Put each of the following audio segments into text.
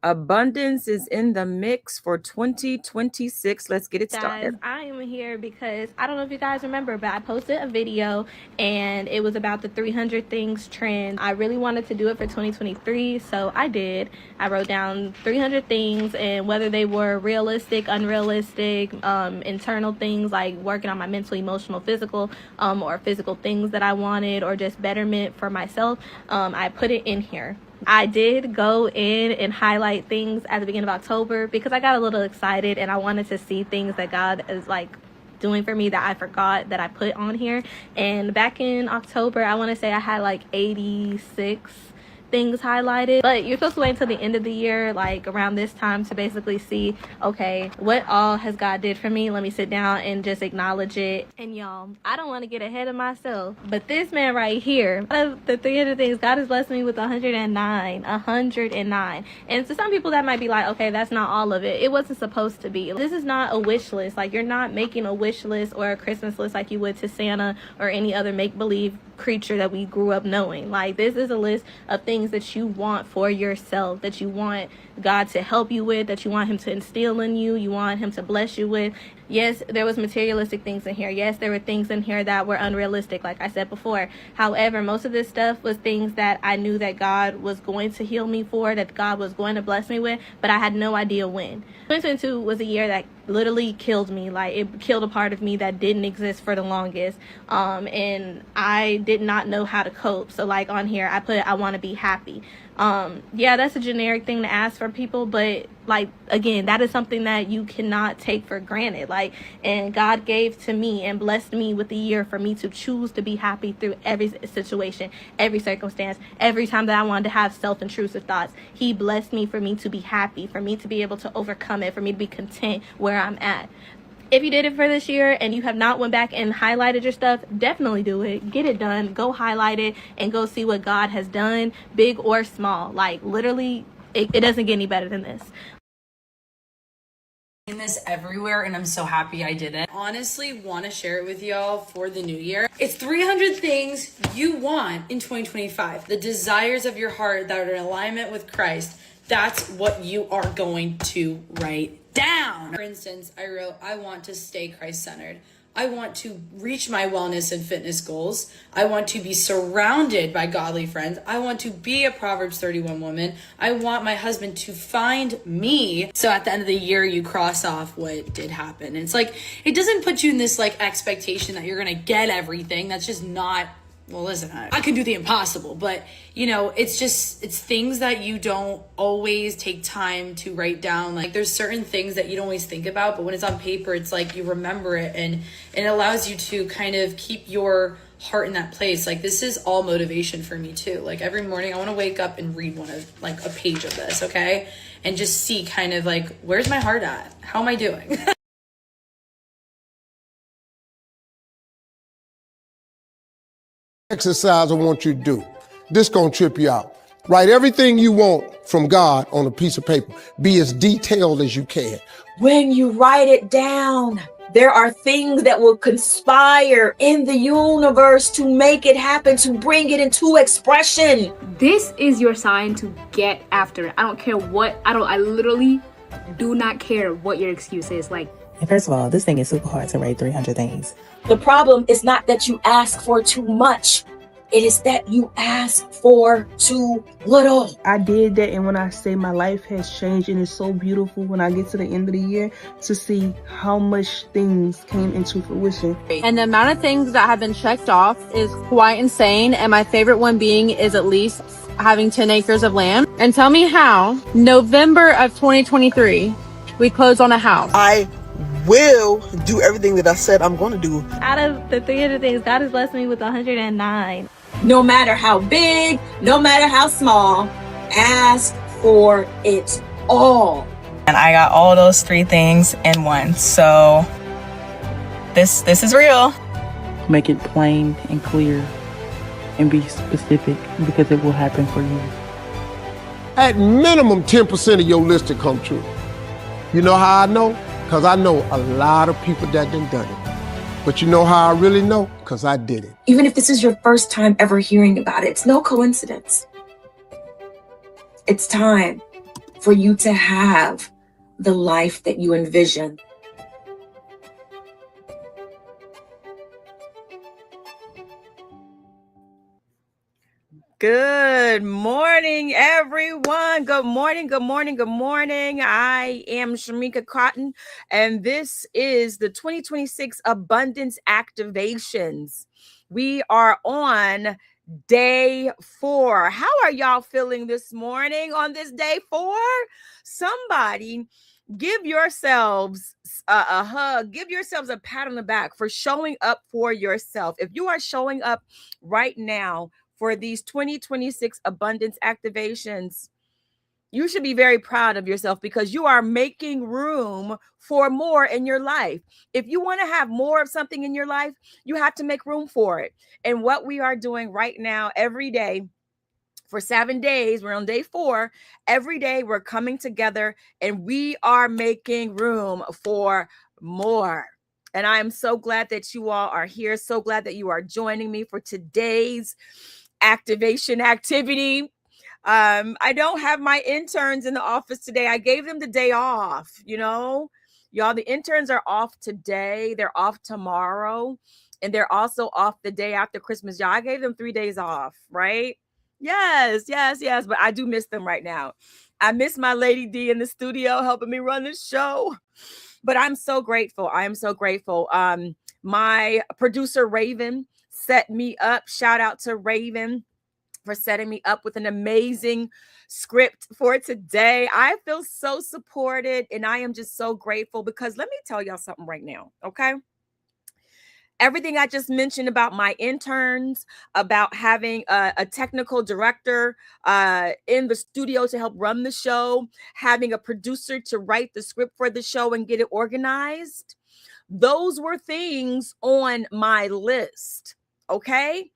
Abundance is in the mix for 2026. Let's get it Guys, started. I am here because I don't know if you guys remember, but I posted a video and it was about the 300 things trend. I really wanted to do it for 2023, so I did. I wrote down 300 things, and whether they were realistic, unrealistic, internal things like working on my mental, emotional, physical, or physical things that I wanted, or just betterment for myself, I put it in here. I did go in and highlight things at the beginning of October because I got a little excited and I wanted to see things that God is like doing for me that I forgot that I put on here. And back in October, I want to say I had like 86 things highlighted, but you're supposed to wait until the end of the year, like around this time, to basically see, okay, what all has God did for me. Let me sit down and just acknowledge it. And y'all, I don't want to get ahead of myself, but this man right here, out of the 300 things, God has blessed me with 109. And to some people that might be like, okay, that's not all of it. It wasn't supposed to be. This is not a wish list. Like, you're not making a wish list or a Christmas list like you would to Santa or any other make-believe creature that we grew up knowing. Like, this is a list of things that you want for yourself, that you want God to help you with, that you want him to instill in you, you want him to bless you with. Yes, there was materialistic things in here. Yes, there were things in here that were unrealistic, like I said before. However, most of this stuff was things that I knew that God was going to heal me for, that God was going to bless me with, but I had no idea when. 2022 was a year that literally killed me. Like, it killed a part of me that didn't exist for the longest. And I did not know how to cope. So like on here, I put, I want to be happy. Yeah, that's a generic thing to ask for people, but like, again, that is something that you cannot take for granted. Like, and God gave to me and blessed me with a year for me to choose to be happy through every situation, every circumstance, every time that I wanted to have self-intrusive thoughts. He blessed me for me to be happy, for me to be able to overcome it, for me to be content where I'm at. If you did it for this year and you have not went back and highlighted your stuff, definitely do it. Get it done. Go highlight it and go see what God has done, big or small. Like, literally, it doesn't get any better than this. This everywhere, and I'm so happy I did it. Honestly, want to share it with y'all for the new year. It's 300 things you want in 2025. The desires of your heart that are in alignment with Christ. That's what you are going to write down. For instance, I wrote, I want to stay Christ-centered. I want to reach my wellness and fitness goals. I want to be surrounded by godly friends. I want to be a Proverbs 31 woman. I want my husband to find me. So at the end of the year, you cross off what did happen. And it's like, it doesn't put you in this like expectation that you're going to get everything. That's just not, well, listen, I can do the impossible, but you know, it's things that you don't always take time to write down. Like, there's certain things that you don't always think about, but when it's on paper, it's like you remember it, and it allows you to kind of keep your heart in that place. Like, this is all motivation for me too. Like, every morning I want to wake up and read one of like a page of this, okay? And just see kind of like, where's my heart at? How am I doing? Exercise I want you to do. This gonna trip you out. Write everything you want from God on a piece of paper. Be as detailed as you can. When you write it down, there are things that will conspire in the universe to make it happen, to bring it into expression. This is your sign to get after it. I don't care what, I literally do not care what your excuse is. Like, first of all, this thing is super hard to write 300 things. The problem is not that you ask for too much. It is that you ask for too little. I did that, and when I say my life has changed, and it's so beautiful when I get to the end of the year to see how much things came into fruition. And the amount of things that have been checked off is quite insane, and my favorite one being is at least having 10 acres of land. And tell me how, November of 2023, we closed on a house. I will do everything that I said I'm going to do. Out of the 300 things, God has blessed me with 109. No matter how big, no matter how small, ask for it all. And I got all those 3 things in one. So this is real. Make it plain and clear and be specific, because it will happen for you. At minimum, 10% of your list to come true. You know how I know? Because I know a lot of people that done it. But you know how I really know? Because I did it. Even if this is your first time ever hearing about it, it's no coincidence. It's time. for you to have the life that you envision. Good morning, everyone. Good morning, good morning, good morning. I am Shamika Cotton, and this is the 2026 Abundance Activations. We are on day 4. How are y'all feeling this morning on this day 4? Somebody give yourselves a hug, give yourselves a pat on the back for showing up for yourself. If you are showing up right now for these 2026 abundance activations, you should be very proud of yourself because you are making room for more in your life. If you want to have more of something in your life, you have to make room for it. And what we are doing right now, every day, for 7 days, we're on day 4. Every day we're coming together and we are making room for more. And I am so glad that you all are here. So glad that you are joining me for today's activation activity. I don't have my interns in the office today. I gave them the day off, y'all. The interns are off today. They're off tomorrow. And they're also off the day after Christmas. Y'all, I gave them 3 days off, right? Yes. But I do miss them right now. I miss my Lady D in the studio helping me run the show. But I'm so grateful. I am so grateful. My producer, Raven, set me up. Shout out to Raven for setting me up with an amazing script for today. I feel so supported and I am just so grateful because let me tell y'all something right now, okay? Everything I just mentioned about my interns, about having a technical director in the studio to help run the show, having a producer to write the script for the show and get it organized, those were things on my list, okay?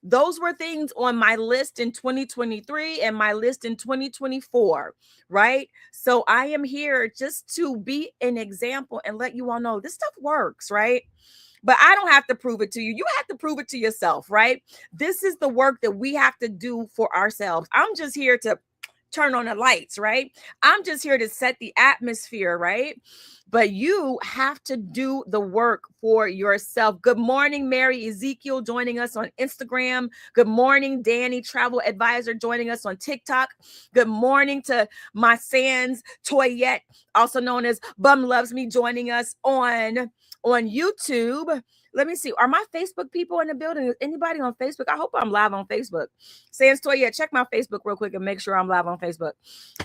Those were things on my list in 2023 and my list in 2024, right? So I am here just to be an example and let you all know this stuff works, right? But I don't have to prove it to you. You have to prove it to yourself, right? This is the work that we have to do for ourselves. I'm just here to turn on the lights, right? I'm just here to set the atmosphere, right? But you have to do the work for yourself. Good morning, Mary Ezekiel, joining us on Instagram. Good morning, Danny, travel advisor, joining us on TikTok. Good morning to my Sans Toyette, also known as Bum Loves Me, joining us on YouTube. Let me see. Are my Facebook people in the building? Is anybody on Facebook? I hope I'm live on Facebook. Sans Toyette, check my Facebook real quick and make sure I'm live on Facebook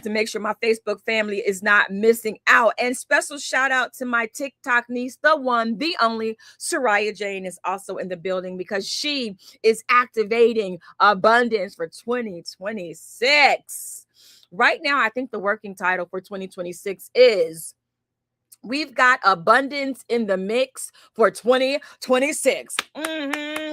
to make sure my Facebook family is not missing out. And special shout out to my TikTok niece, the one, the only, Soraya Jane is also in the building because she is activating abundance for 2026. Right now, I think the working title for 2026 is We've got abundance in the mix for 2026.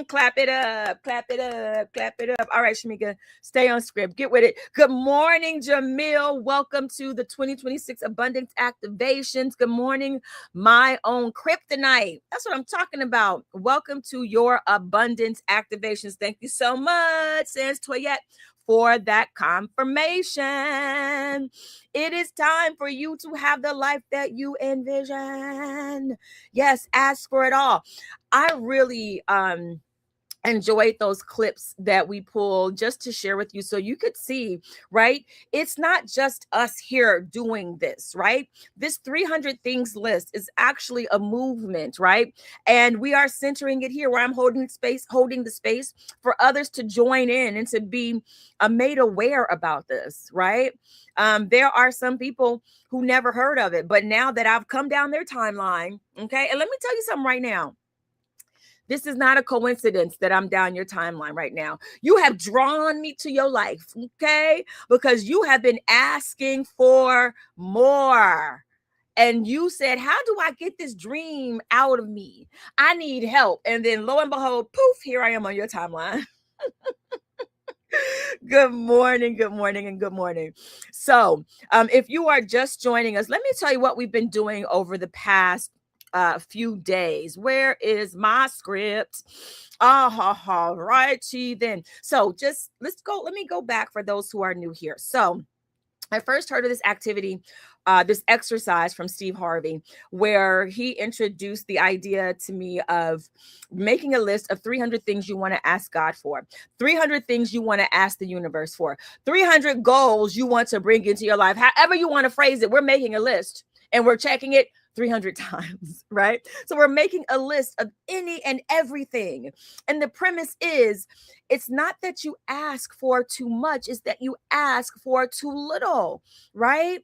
Clap it up, clap it up, clap it up. All right, Shamika, stay on script. Get with it. Good morning, Jamil. Welcome to the 2026 Abundance Activations. Good morning, my own kryptonite. That's what I'm talking about. Welcome to your Abundance Activations. Thank you so much, Sans Toyette, for that confirmation. It is time for you to have the life that you envision. Yes, ask for it all. I really enjoyed those clips that we pulled just to share with you so you could see, right? It's not just us here doing this, right? This 300 things list is actually a movement, right? And we are centering it here where I'm holding the space for others to join in and to be made aware about this, right? There are some people who never heard of it, but now that I've come down their timeline, okay? And let me tell you something right now. This is not a coincidence that I'm down your timeline right now. You have drawn me to your life, okay? Because you have been asking for more. And you said, how do I get this dream out of me? I need help. And then lo and behold, poof, here I am on your timeline. Good morning, good morning, and good morning. So if you are just joining us, let me tell you what we've been doing over the past few days. Where is my script? Righty then. So just let me go back for those who are new here. So I first heard of this activity, this exercise from Steve Harvey, where he introduced the idea to me of making a list of 300 things you want to ask God for, 300 things you want to ask the universe for, 300 goals you want to bring into your life. However you want to phrase it, we're making a list and we're checking it 300 times, right? So we're making a list of any and everything. And the premise is, it's not that you ask for too much, it's that you ask for too little, right?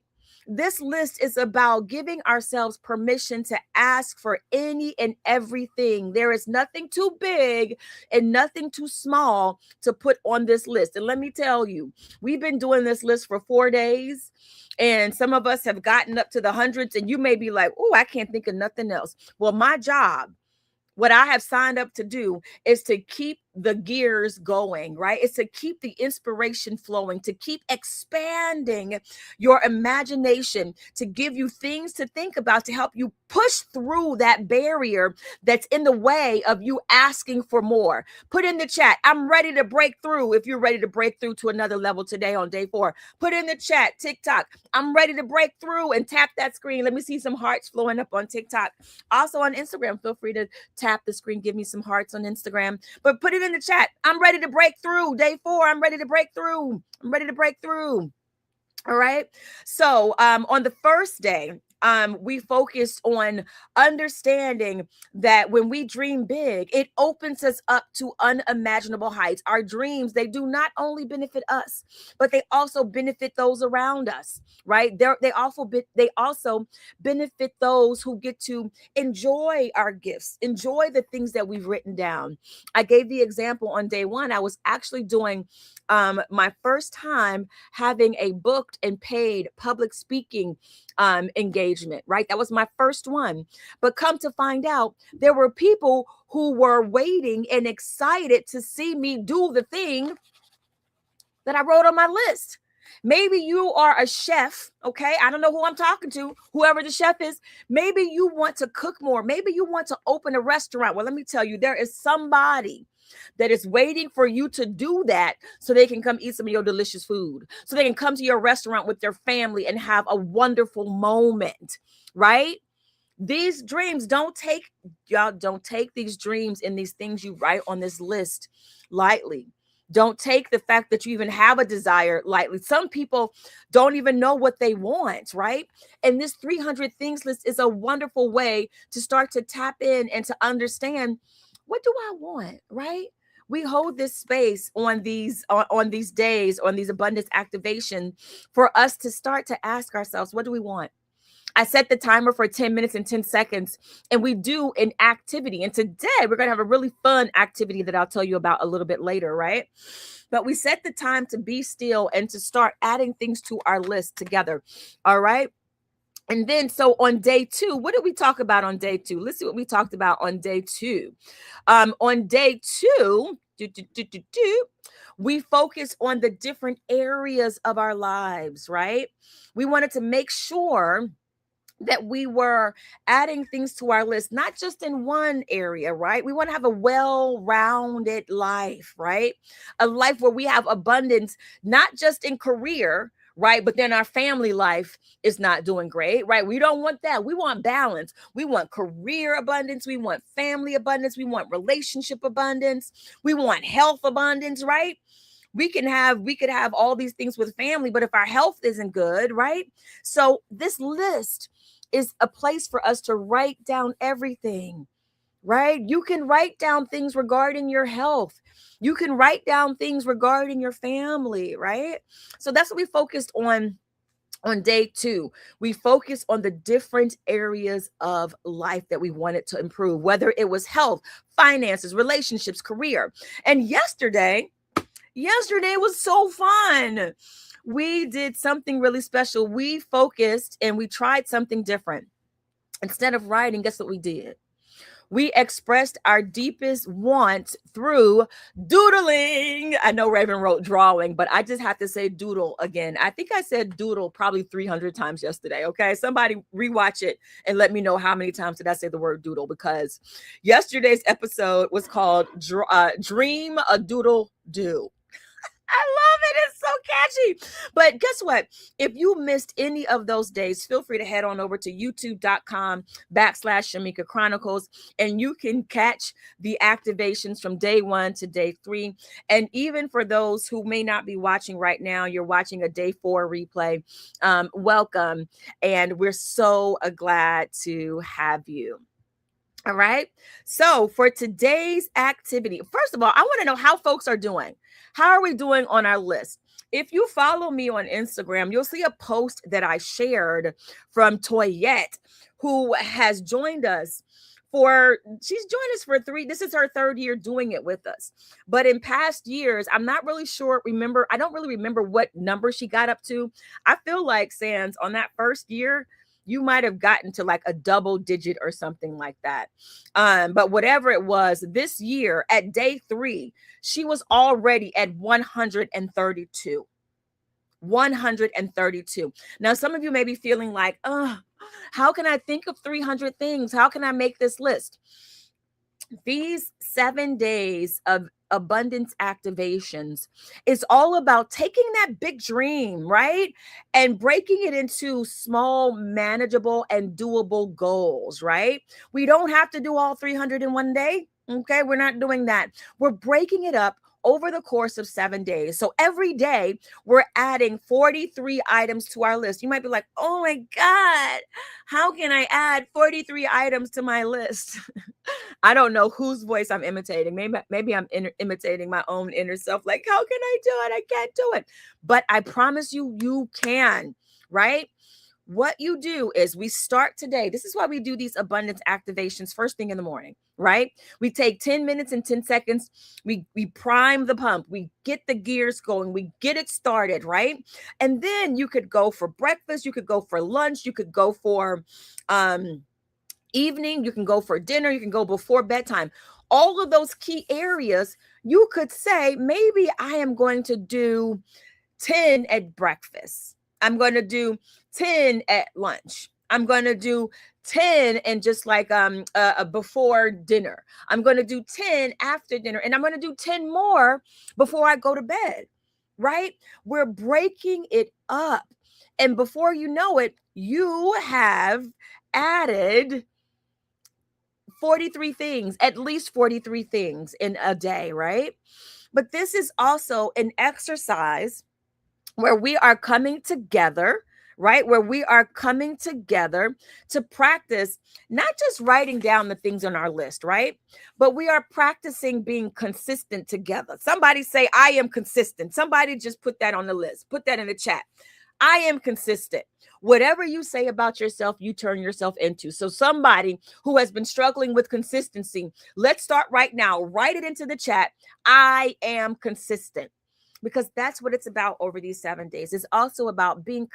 This list is about giving ourselves permission to ask for any and everything. There is nothing too big and nothing too small to put on this list. And let me tell you, we've been doing this list for 4 days. And some of us have gotten up to the hundreds, and you may be like, oh, I can't think of nothing else. Well, my job, what I have signed up to do, is to keep the gears going, right? It's to keep the inspiration flowing, to keep expanding your imagination, to give you things to think about, to help you push through that barrier that's in the way of you asking for more. Put in the chat, I'm ready to break through. If you're ready to break through to another level today on day 4, put in the chat, TikTok, I'm ready to break through, and tap that screen. Let me see some hearts flowing up on TikTok. Also on Instagram, feel free to tap the screen, give me some hearts on Instagram, but put it in the chat. I'm ready to break through. Day 4, I'm ready to break through. I'm ready to break through. All right. So on the first day, we focused on understanding that when we dream big, it opens us up to unimaginable heights. Our dreams, they do not only benefit us, but they also benefit those around us, right? They also benefit those who get to enjoy our gifts, enjoy the things that we've written down. I gave the example on day 1. I was actually doing my first time having a booked and paid public speaking engagement, right? That was my first one. But come to find out, there were people who were waiting and excited to see me do the thing that I wrote on my list. Maybe you are a chef, okay? I don't know who I'm talking to, whoever the chef is. Maybe you want to cook more. Maybe you want to open a restaurant. Well, let me tell you, there is somebody that is waiting for you to do that so they can come eat some of your delicious food, so they can come to your restaurant with their family and have a wonderful moment, right? These dreams, don't take these dreams and these things you write on this list lightly. Don't take the fact that you even have a desire lightly. Some people don't even know what they want, right? And this 300 things list is a wonderful way to start to tap in and to understand, what do I want, right? We hold this space on these days, on these abundance activation, for us to start to ask ourselves, what do we want? I set the timer for 10 minutes and 10 seconds, and we do an activity. And today we're going to have a really fun activity that I'll tell you about a little bit later, right? But we set the time to be still and to start adding things to our list together. All right. And then, so on day 2, what did we talk about on day 2? Let's see what we talked about on day 2. On day 2, we focus on the different areas of our lives, right? We wanted to make sure that we were adding things to our list, not just in one area, right? We want to have a well-rounded life, right? A life where we have abundance, not just in career, right? But then our family life is not doing great, right? We don't want that. We want balance. We want career abundance. We want family abundance. We want relationship abundance. We want health abundance, right? We could have all these things with family, but if our health isn't good, right? So this list is a place for us to write down everything, right? You can write down things regarding your health. You can write down things regarding your family, right? So that's what we focused on day 2. We focused on the different areas of life that we wanted to improve, whether it was health, finances, relationships, career. And yesterday was so fun. We did something really special. We focused and we tried something different. Instead of writing, guess what we did? We expressed our deepest want through doodling. I know Raven wrote drawing, but I just have to say doodle again. I think I said doodle probably 300 times yesterday. Okay, somebody rewatch it and let me know how many times did I say the word doodle, because yesterday's episode was called Dream a Doodle Do. I love it. It's so catchy. But guess what? If you missed any of those days, feel free to head on over to youtube.com/Shamika Chronicles, and you can catch the activations from day 1 to day 3. And even for those who may not be watching right now, you're watching a day 4 replay. Welcome. And we're so glad to have you. All right. So for today's activity, first of all, I want to know how folks are doing. How are we doing on our list? If you follow me on Instagram, you'll see a post that I shared from Toyette, who has joined us she's joined us for this is her 3rd year doing it with us. But in past years, I'm not really sure, I don't really remember what number she got up to. I feel like, Sans, on that first year, you might have gotten to like a double digit or something like that. But whatever it was, this year at day 3, she was already at 132. 132. Now, some of you may be feeling like, how can I think of 300 things? How can I make this list? These 7 days of abundance activations is all about taking that big dream, right? And breaking it into small, manageable, and doable goals, right? We don't have to do all 300 in one day. Okay, we're not doing that. We're breaking it up over the course of 7 days. So every day we're adding 43 items to our list. You might be like, oh my God, how can I add 43 items to my list? I don't know whose voice I'm imitating. Maybe I'm imitating my own inner self. Like, how can I do it? I can't do it. But I promise you, you can, right? What you do is we start today. This is why we do these abundance activations first thing in the morning, right? We take 10 minutes and 10 seconds. We prime the pump. We get the gears going. We get it started, right? And then you could go for breakfast. You could go for lunch. You could go for evening. You can go for dinner. You can go before bedtime. All of those key areas, you could say, maybe I am going to do 10 at breakfast. I'm going to do 10 at lunch. I'm going to do 10 and just like before dinner. I'm going to do 10 after dinner, and I'm going to do 10 more before I go to bed, right? We're breaking it up. And before you know it, you have added 43 things, at least 43 things in a day, right? But this is also an exercise where we are coming together, right? Where we are coming together to practice not just writing down the things on our list, right? But we are practicing being consistent together. Somebody say, I am consistent. Somebody just put that on the list. Put that in the chat. I am consistent. Whatever you say about yourself, you turn yourself into. So somebody who has been struggling with consistency, let's start right now. Write it into the chat. I am consistent. Because that's what it's about over these 7 days. It's also about being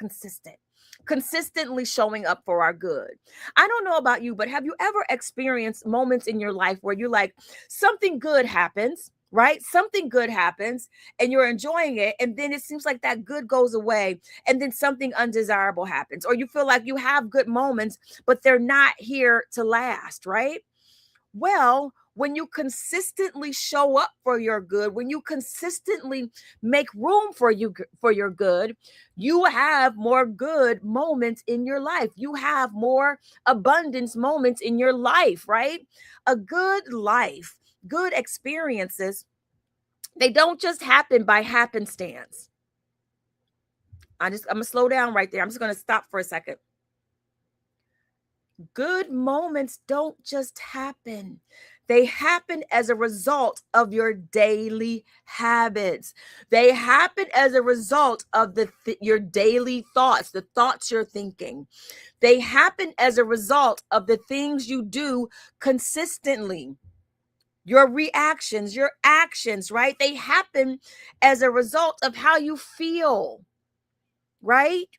consistently showing up for our good. I don't know about you, but have you ever experienced moments in your life where you're like, something good happens, right? Something good happens and you're enjoying it. And then it seems like that good goes away. And then something undesirable happens. Or you feel like you have good moments, but they're not here to last, right? Well, when you consistently show up for your good, when you consistently make room for your good, you have more good moments in your life. You have more abundance moments in your life, right? A good life, good experiences, they don't just happen by happenstance. I'm going to slow down right there. I'm just going to stop for a second. Good moments don't just happen. They happen as a result of your daily habits. They happen as a result of your daily thoughts, the thoughts you're thinking. They happen as a result of the things you do consistently. Your reactions, your actions, right? They happen as a result of how you feel, right?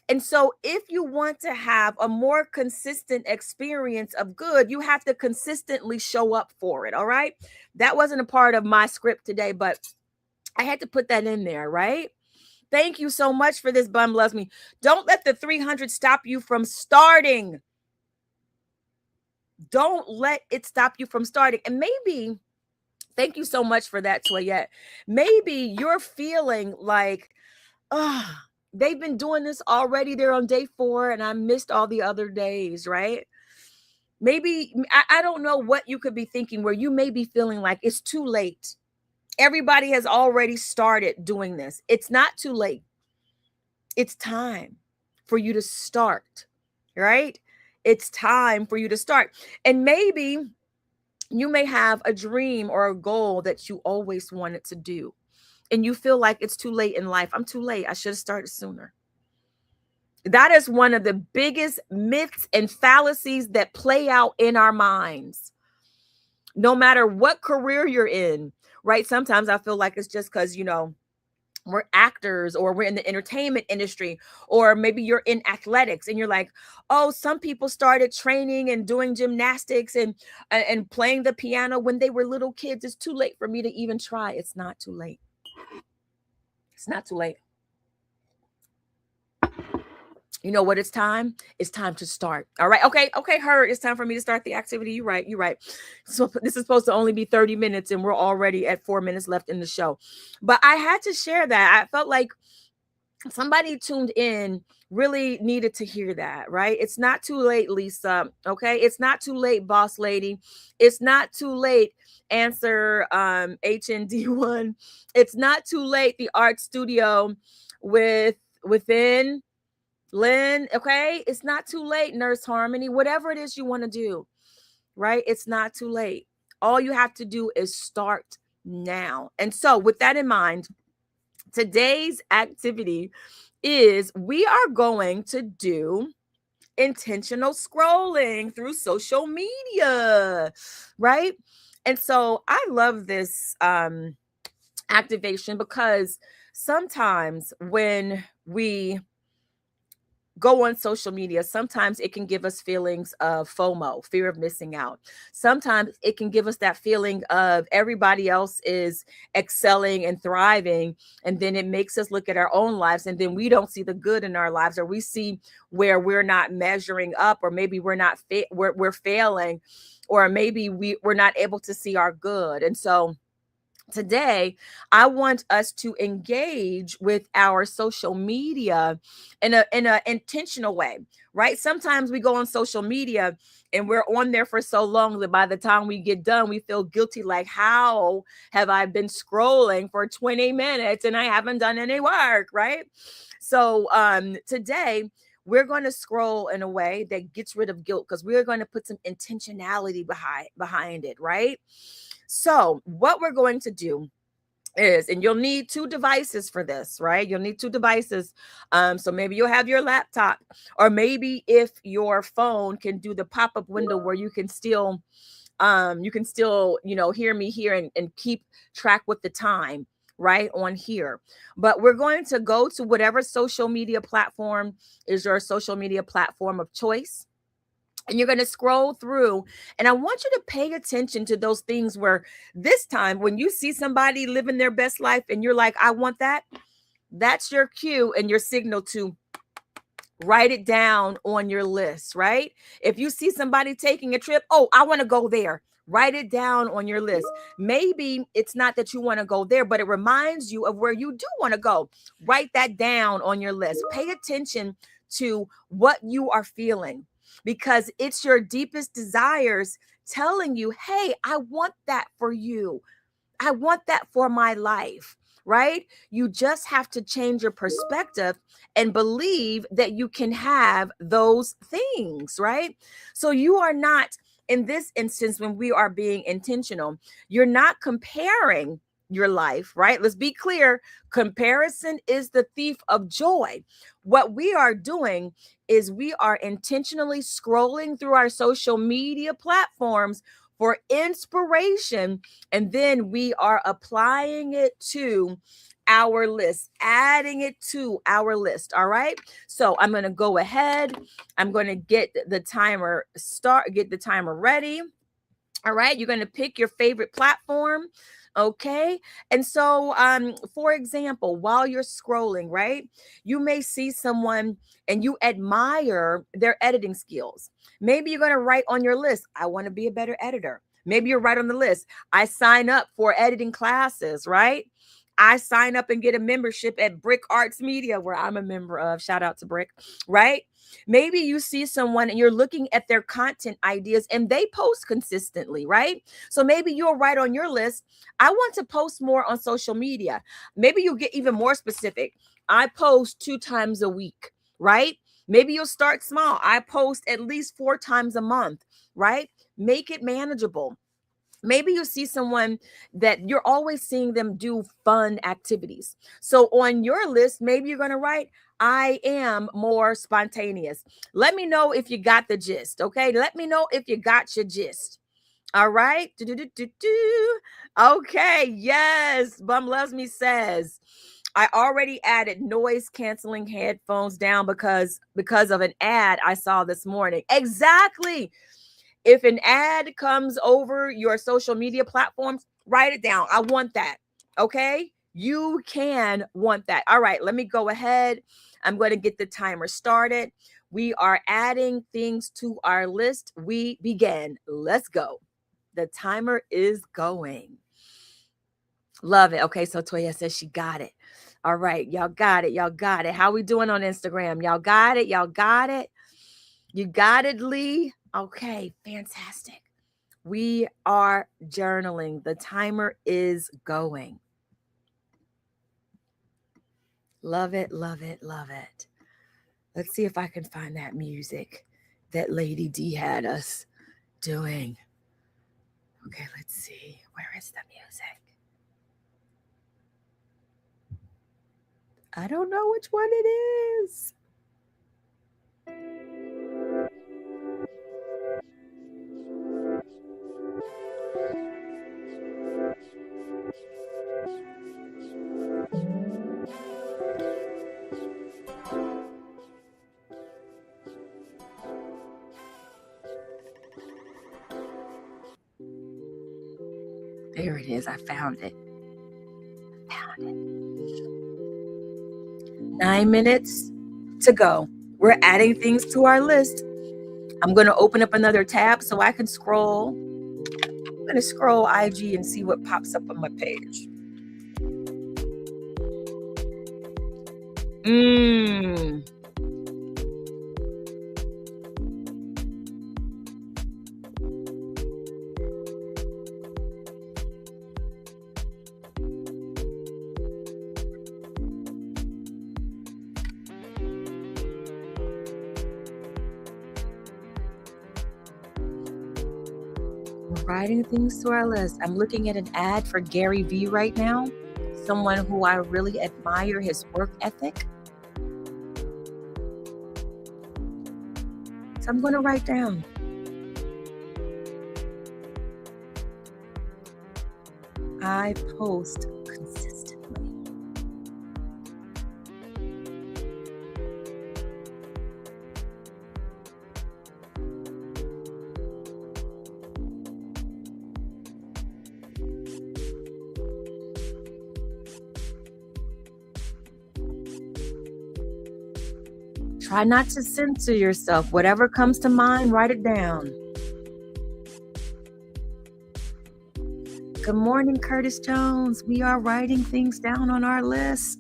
And so if you want to have a more consistent experience of good, you have to consistently show up for it. All right. That wasn't a part of my script today, but I had to put that in there. Right. Thank you so much for this. Bum loves me. Don't let the 300 stop you from starting. Don't let it stop you from starting. And maybe, thank you so much for that, Toyette. Maybe you're feeling like, they've been doing this already. They're on day 4 and I missed all the other days, right? Maybe, I don't know what you could be thinking where you may be feeling like it's too late. Everybody has already started doing this. It's not too late. It's time for you to start, right? It's time for you to start. And maybe you may have a dream or a goal that you always wanted to do, and you feel like it's too late in life. I'm too late. I should have started sooner. That is one of the biggest myths and fallacies that play out in our minds. No matter what career you're in, right? Sometimes I feel like it's just because, we're actors or we're in the entertainment industry, or maybe you're in athletics and you're like, oh, some people started training and doing gymnastics and playing the piano when they were little kids. It's too late for me to even try. It's not too late. It's not too late. You know what? It's time. It's time to start. All right. Okay. Heard. It's time for me to start the activity. You're right. So this is supposed to only be 30 minutes and we're already at 4 minutes left in the show. But I had to share that. I felt like somebody tuned in really needed to hear that, right? It's not too late, Lisa. Okay. It's not too late, boss lady. It's not too late. Answer HND1. It's not too late. The art studio within Lynn, okay? It's not too late, Nurse Harmony. Whatever it is you want to do, right? It's not too late. All you have to do is start now. And so with that in mind, today's activity is we are going to do intentional scrolling through social media, right? And so I love this activation because sometimes when we go on social media, sometimes it can give us feelings of FOMO, fear of missing out. Sometimes it can give us that feeling of everybody else is excelling and thriving. And then it makes us look at our own lives. And then we don't see the good in our lives, or we see where we're not measuring up, or maybe we're not, we're failing, or maybe we're not able to see our good. And so today, I want us to engage with our social media in an intentional way, right? Sometimes we go on social media and we're on there for so long that by the time we get done, we feel guilty. Like, how have I been scrolling for 20 minutes and I haven't done any work, right? So today, we're going to scroll in a way that gets rid of guilt, because we're going to put some intentionality behind it, right? So what we're going to do is, and you'll need 2 devices for this, right? You'll need 2 devices. So maybe you'll have your laptop, or maybe if your phone can do the pop-up window where you can still, hear me here and keep track with the time right on here. But we're going to go to whatever social media platform is your social media platform of choice. And you're going to scroll through, and I want you to pay attention to those things where this time when you see somebody living their best life and you're like, I want that, that's your cue and your signal to write it down on your list, right? If you see somebody taking a trip, oh, I want to go there. Write it down on your list. Maybe it's not that you want to go there, but it reminds you of where you do want to go. Write that down on your list. Pay attention to what you are feeling, because it's your deepest desires telling you, hey, I want that for you. I want that for my life, right? You just have to change your perspective and believe that you can have those things, right? So you are not, in this instance, when we are being intentional, you're not comparing your life, right? Let's be clear. Comparison is the thief of joy. What we are doing is we are intentionally scrolling through our social media platforms for inspiration, and then we are applying it to our list, adding it to our list. All right. So I'm going to go ahead. I'm going to get the timer ready. All right. You're going to pick your favorite platform. Okay. And so, for example, while you're scrolling, right, you may see someone and you admire their editing skills. Maybe you're going to write on your list, I want to be a better editor. Maybe you're right on the list, I sign up for editing classes, right? I sign up and get a membership at Brick Arts Media, where I'm a member of. Shout out to Brick, right? Maybe you see someone and you're looking at their content ideas and they post consistently, right? So maybe you'll write on your list, I want to post more on social media. Maybe you'll get even more specific. I post 2 times a week, right? Maybe you'll start small. I post at least 4 times a month, right? Make it manageable. Maybe you see someone that you're always seeing them do fun activities. So on your list, maybe you're going to write, I am more spontaneous. Let me know if you got the gist. Okay. Let me know if you got your gist. All right. Okay. Yes. Bum Loves Me says, I already added noise canceling headphones down because of an ad I saw this morning. Exactly. If an ad comes over your social media platforms, write it down. I want that. Okay. You can want that. All right. Let me go ahead. I'm going to get the timer started. We are adding things to our list. We begin. Let's go. The timer is going. Love it. Okay. So Toya says she got it. All right. Y'all got it. Y'all got it. How we doing on Instagram? Y'all got it. Y'all got it. You got it, Lee. Okay, fantastic. We are journaling. The timer is going. Love it, love it, love it. Let's see if I can find that music that Lady D had us doing. Okay, let's see. Where is the music? I don't know which one it is. There it is. I found it. 9 minutes to go. We're adding things to our list. I'm going to open up another tab so I can scroll. I'm going to scroll IG and see what pops up on my page. Writing things to our list. I'm looking at an ad for Gary Vee right now. Someone who I really admire his work ethic. So I'm going to write down. I post consistently. Try not to censor yourself. Whatever comes to mind, write it down. Good morning, Curtis Jones. We are writing things down on our list.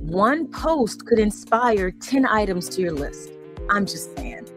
One post could inspire 10 items to your list. I'm just saying.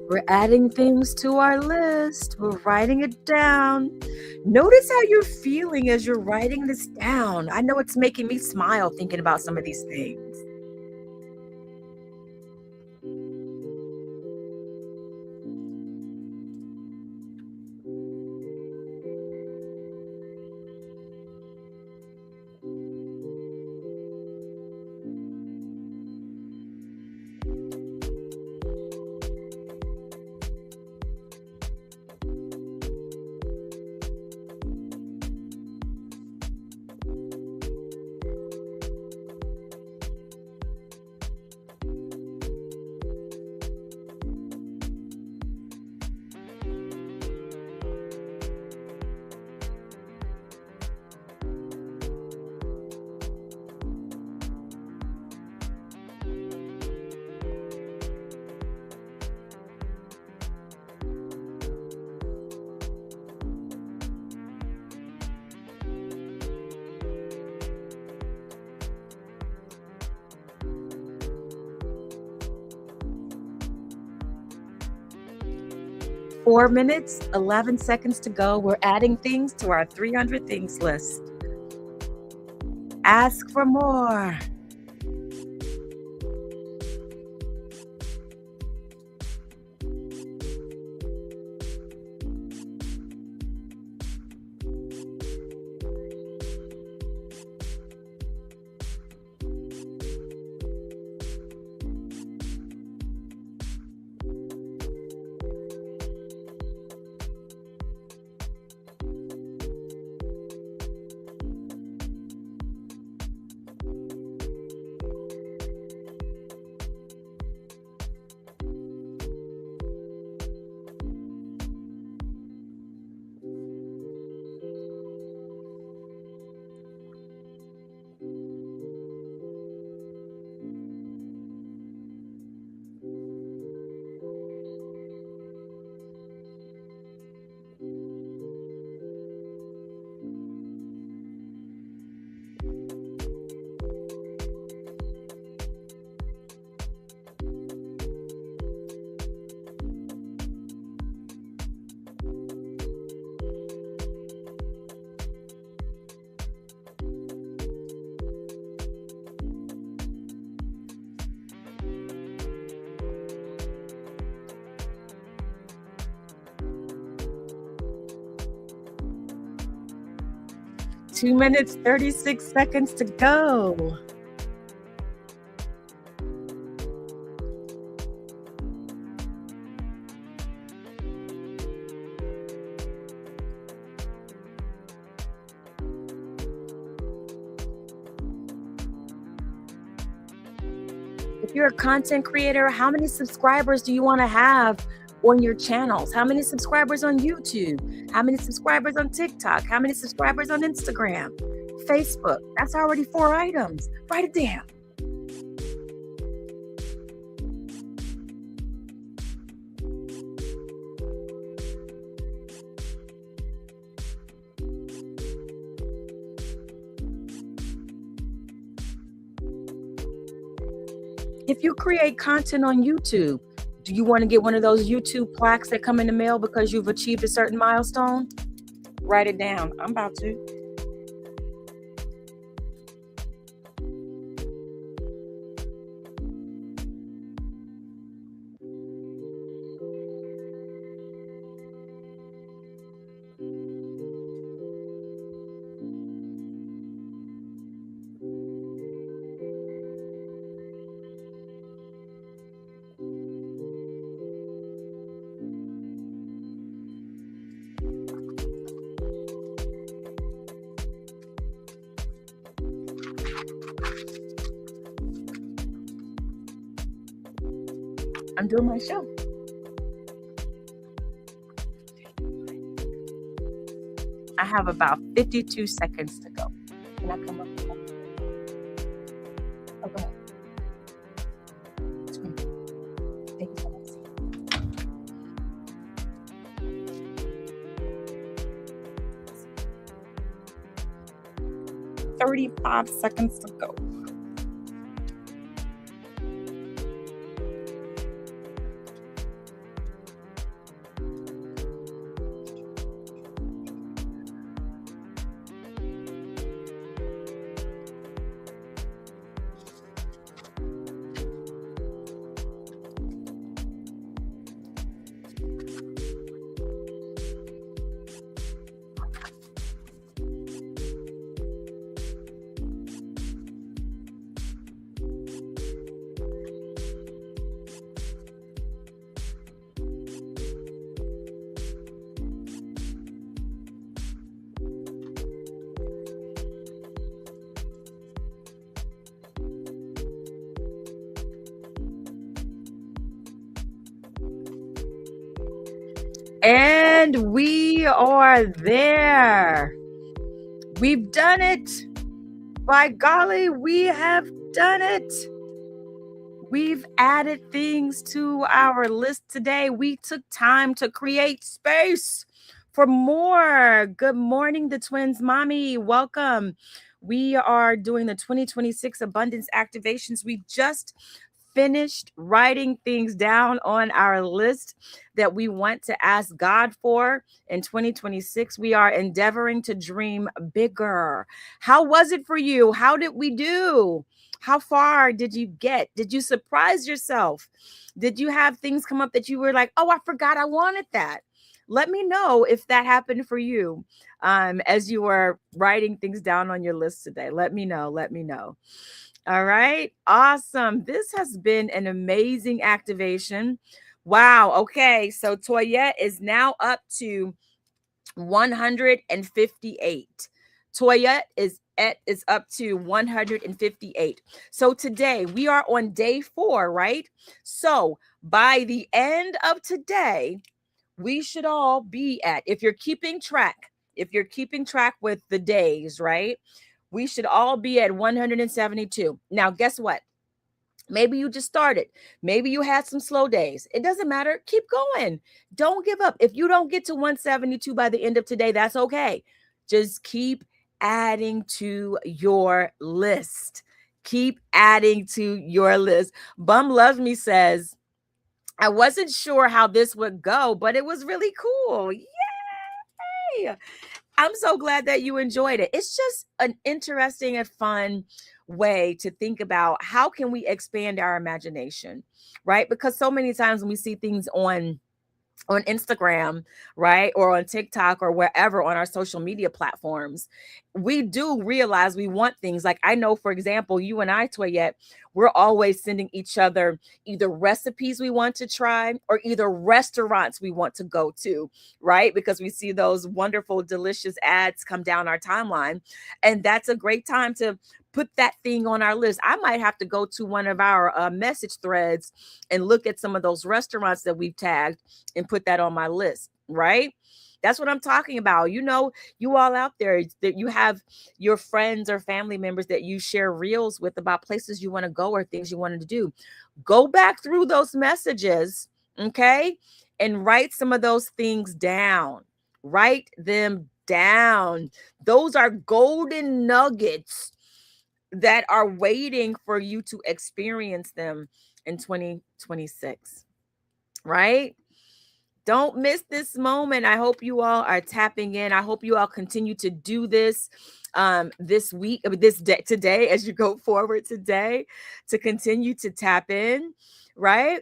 We're adding things to our list. We're writing it down. Notice how you're feeling as you're writing this down. I know it's making me smile thinking about some of these things. Four minutes, 11 seconds to go. We're adding things to our 300 things list. Ask for more. Two minutes, 36 seconds to go. If you're a content creator, how many subscribers do you want to have on your channels? How many subscribers on YouTube? How many subscribers on TikTok? How many subscribers on Instagram? Facebook? That's already 4 items. Write it down. If you create content on YouTube, do you want to get one of those YouTube plaques that come in the mail because you've achieved a certain milestone? Write it down. I'm about to. I'm doing my show. I have about 52 seconds to go. Can I come up with that? Oh, go ahead. Thank you so much. 35 seconds to go. And we are there. We've done it. By golly, we have done it. We've added things to our list today. We took time to create space for more. Good morning, the twins mommy. Welcome. We are doing the 2026 abundance activations. We just finished writing things down on our list that we want to ask God for in 2026. We are endeavoring to dream bigger. How was it for you? How did we do? How far did you get? Did you surprise yourself? Did you have things come up that you were like, oh, I forgot I wanted that? Let me know if that happened for you as you were writing things down on your list today. Let me know. Let me know. All right. Awesome. This has been an amazing activation. Wow. Okay. So Toyette is now up to 158. Toyette is up to 158. So today we are on day 4, right? So by the end of today, we should all be at, if you're keeping track with the days, right? We should all be at 172. Now, guess what? Maybe you just started. Maybe you had some slow days. It doesn't matter. Keep going. Don't give up. If you don't get to 172 by the end of today, that's okay. Just keep adding to your list. Keep adding to your list. Bum Loves Me says, I wasn't sure how this would go, but it was really cool. Yay! I'm so glad that you enjoyed it. It's just an interesting and fun way to think about how can we expand our imagination, right? Because so many times when we see things on Instagram, right? Or on TikTok or wherever on our social media platforms, we do realize we want things. Like I know, for example, you and I, Toyette, we're always sending each other either recipes we want to try or either restaurants we want to go to, right? Because we see those wonderful, delicious ads come down our timeline. And that's a great time to put that thing on our list. I might have to go to one of our message threads and look at some of those restaurants that we've tagged and put that on my list, right? That's what I'm talking about. You know, you all out there that you have your friends or family members that you share reels with about places you want to go or things you wanted to do. Go back through those messages, okay? And write some of those things down. Write them down. Those are golden nuggets that are waiting for you to experience them in 2026, right? Don't miss this moment. I hope you all are tapping in. I hope you all continue to do this this week, this day, today, as you go forward today, to continue to tap in, right?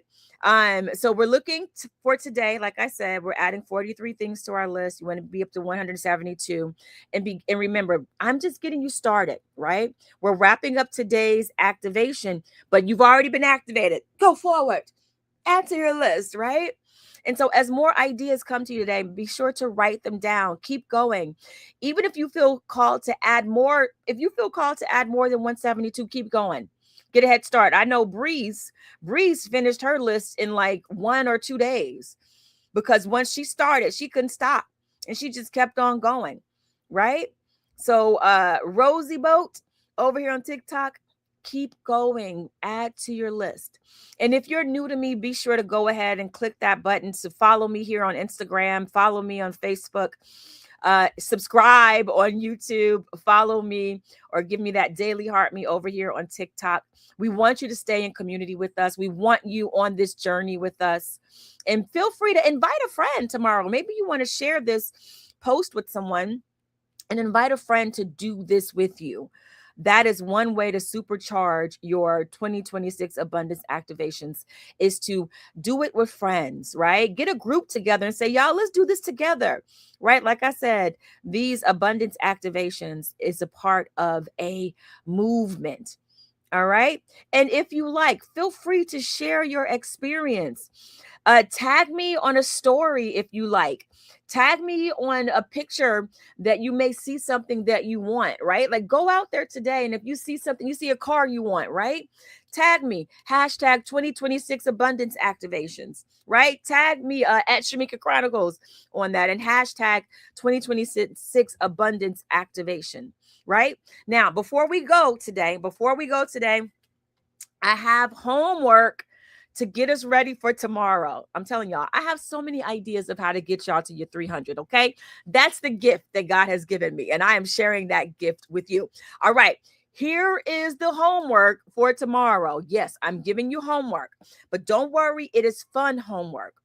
So we're looking for today, like I said, we're adding 43 things to our list. You want to be up to 172 and remember, I'm just getting you started, right? We're wrapping up today's activation, but you've already been activated. Go forward, add to your list, right? And so as more ideas come to you today, be sure to write them down. Keep going. Even if you feel called to add more, if you feel called to add more than 172, keep going. Get a head start. I know Breeze finished her list in like 1 or 2 days because once she started, she couldn't stop and she just kept on going, right? So Rosie Boat over here on TikTok, keep going, add to your list. And if you're new to me, be sure to go ahead and click that button to follow me here on Instagram, follow me on Facebook, subscribe on YouTube, follow me, or give me that daily heart me over here on TikTok. We want you to stay in community with us. We want you on this journey with us. And feel free to invite a friend tomorrow. Maybe you want to share this post with someone and invite a friend to do this with you. That is one way to supercharge your 2026 abundance activations, is to do it with friends, right? Get a group together and say, y'all, let's do this together, right? Like I said, these abundance activations is a part of a movement. All right. And if you like, feel free to share your experience. Tag me on a story if you like. Tag me on a picture that you may see something that you want, right? Like go out there today, and if you see something, you see a car you want, right? Tag me, hashtag 2026 abundance activations, right? Tag me at Shamika Chronicles on that and hashtag 2026 abundance activation, right? Now, before we go today, I have homework to get us ready for tomorrow. I'm telling y'all, I have so many ideas of how to get y'all to your 300, okay? That's the gift that God has given me, and I am sharing that gift with you. All right, here is the homework for tomorrow. Yes, I'm giving you homework, but don't worry, it is fun homework.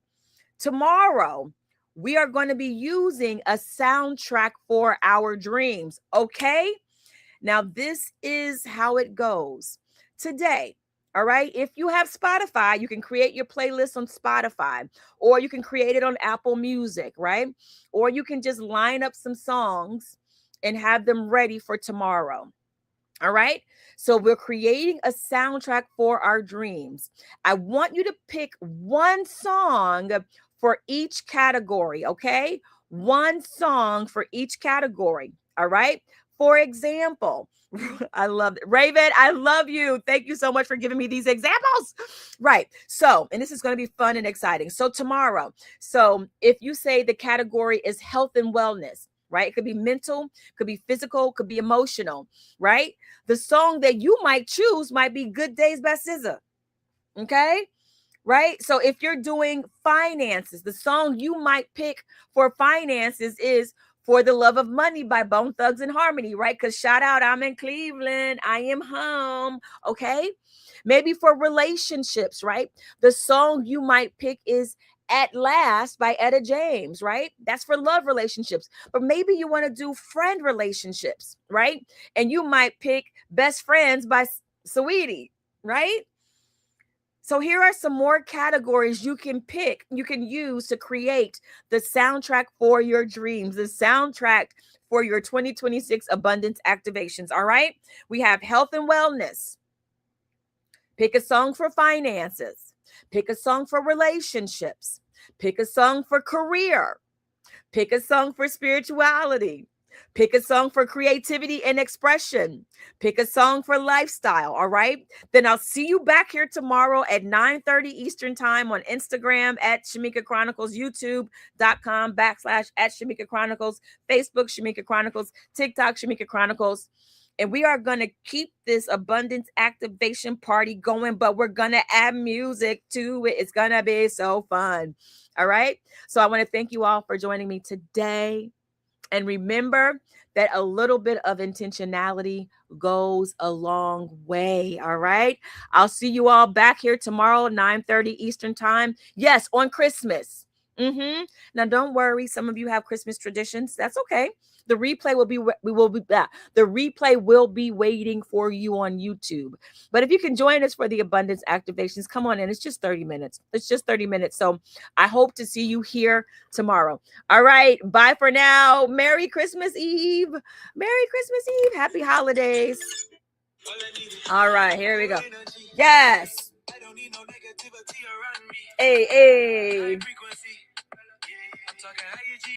Tomorrow, we are going to be using a soundtrack for our dreams, okay? Now, this is how it goes. Today, all right, if you have Spotify, you can create your playlist on Spotify, or you can create it on Apple Music, right? Or you can just line up some songs and have them ready for tomorrow. All right. So we're creating a soundtrack for our dreams. I want you to pick one song for each category. Okay. One song for each category. All right. For example, I love it. Raven, I love you. Thank you so much for giving me these examples. Right. So, and this is going to be fun and exciting. So tomorrow, if you say the category is health and wellness, right? It could be mental, could be physical, could be emotional, right? The song that you might choose might be Good Days by SZA. Okay. Right. So if you're doing finances, the song you might pick for finances is For the Love of Money by Bone Thugs and Harmony, right? Because shout out, I'm in Cleveland. I am home. Okay. Maybe for relationships, right? The song you might pick is At Last by Etta James, right? That's for love relationships. But maybe you want to do friend relationships, right? And you might pick Best Friends by Saweetie, right? So here are some more categories you can pick, you can use to create the soundtrack for your dreams, the soundtrack for your 2026 abundance activations. All right. We have health and wellness. Pick a song for finances. Pick a song for relationships. Pick a song for career. Pick a song for spirituality. Pick a song for creativity and expression. Pick a song for lifestyle. All right. Then I'll see you back here tomorrow at 9:30 Eastern time on Instagram at Shamika Chronicles, YouTube.com/ at Shamika Chronicles, Facebook, Shamika Chronicles, TikTok, Shamika Chronicles. And we are going to keep this abundance activation party going, but we're going to add music to it. It's going to be so fun. All right. So I want to thank you all for joining me today. And remember that a little bit of intentionality goes a long way. All right. I'll see you all back here tomorrow, 9:30 Eastern time. Yes, on Christmas. Now, don't worry. Some of you have Christmas traditions. That's okay. The replay will be waiting for you on YouTube. But if you can join us for the abundance activations, come on in. It's just 30 minutes. So I hope to see you here tomorrow. All right. Bye for now. Merry Christmas Eve. Merry Christmas Eve. Happy holidays. All right. Here we go. Yes. Hey.